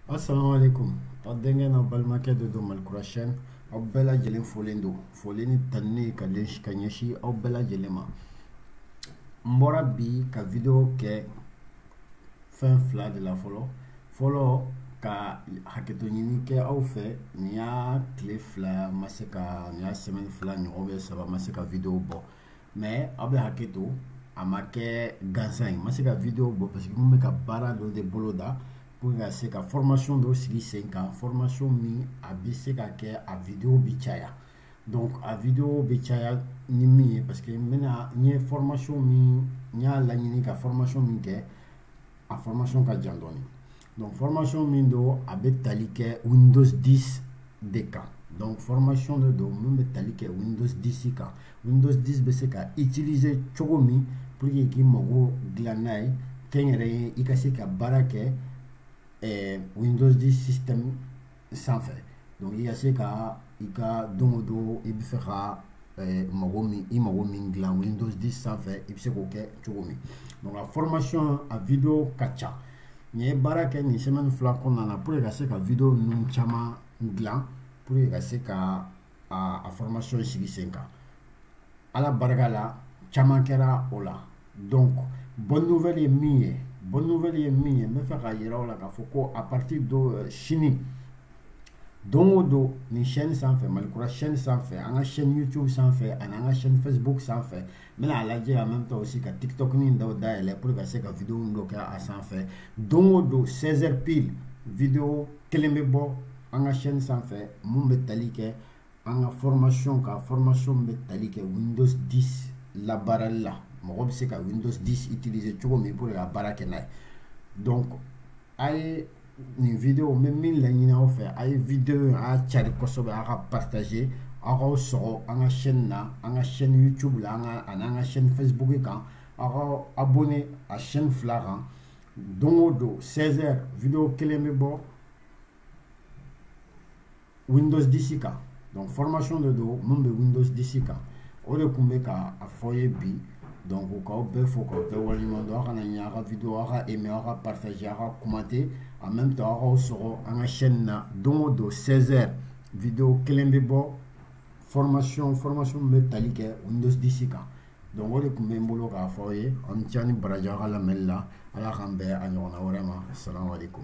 Assalamu alaikum. Adengen na balmake de do malkura chaîne. Aw bela jelen folendo. Foleni tanne ka lesh kanyeshi aw bela jelema. Mbora bi ka video ke fin fla de la folo. Folo ka haketo nyini ke aw fe niya kle fla maseka niya semaine fla nyobe saba maseka video bo. Mais abe haketo amake gansan maseka video bo parce que mbe ka bara do de boloda. Pour que la formation de 5 ans, formation mi a bise ka ke a vidéo bichaya. Donc a vidéo bichaya ni mi parce que mena ni formation mi nya la ni ka formation mi ke a formation ka jandoni. Donc formation mi do a betali ke Windows 10 DK. Donc formation de do mi betali ke Windows 10 ka. Windows 10 bise ka utiliser chogomi pour que ki mogo glanai kenyere ikase ka barake Windows 10 système sans fait. Donc il y a ce cas il y a donc il fera magomi Windows 10 sans fait il se coquet chogomi. Donc la formation à vidéo kacha ni baraka ni semaine fla qu'on en a pour que ce cas vidéo nous chama glan pour que ce cas à formation ici 5 ans à la baraka la chama kera ola. Donc bonne nouvelle est mieux. Bonne nouvelle est mieux, mais faire ailleurs là à partir de Chine. Donc ni chaîne sans fait, malgré chaîne sans fait, une chaîne YouTube sans fait, une chaîne Facebook sans fait. Mais là la en même temps aussi que TikTok ni nda elle pour que c'est que vidéo bloquée à sans fait. Donc 16h pile vidéo kelembo une chaîne sans fait, mon métallique une formation métallique Windows 10 la barre là. Je sais que Windows 10 utilise tout pour la barre. Donc, aïe une vidéo, même la vidéo fait, aïe vidéo à Tchad Kosovo à partager, à la chaîne YouTube, à la chaîne Facebook, à abonner à la chaîne Flaran. Donc, 16h vidéo Kelemebo Windows 10. Donc, formation de dos, même Windows 10. On est comme à foyer bi. Donc, au cas où faut que vous ayez une vidéo, aimer, partager, commenter. En même temps, on sera en chaîne donc de 16h vidéo Kelembo formation métallique Windows 10. Donc, on est comme un boulot à foyer. On tient une braja à la mella, à la rambe, à la vraiment. Salam alaikum.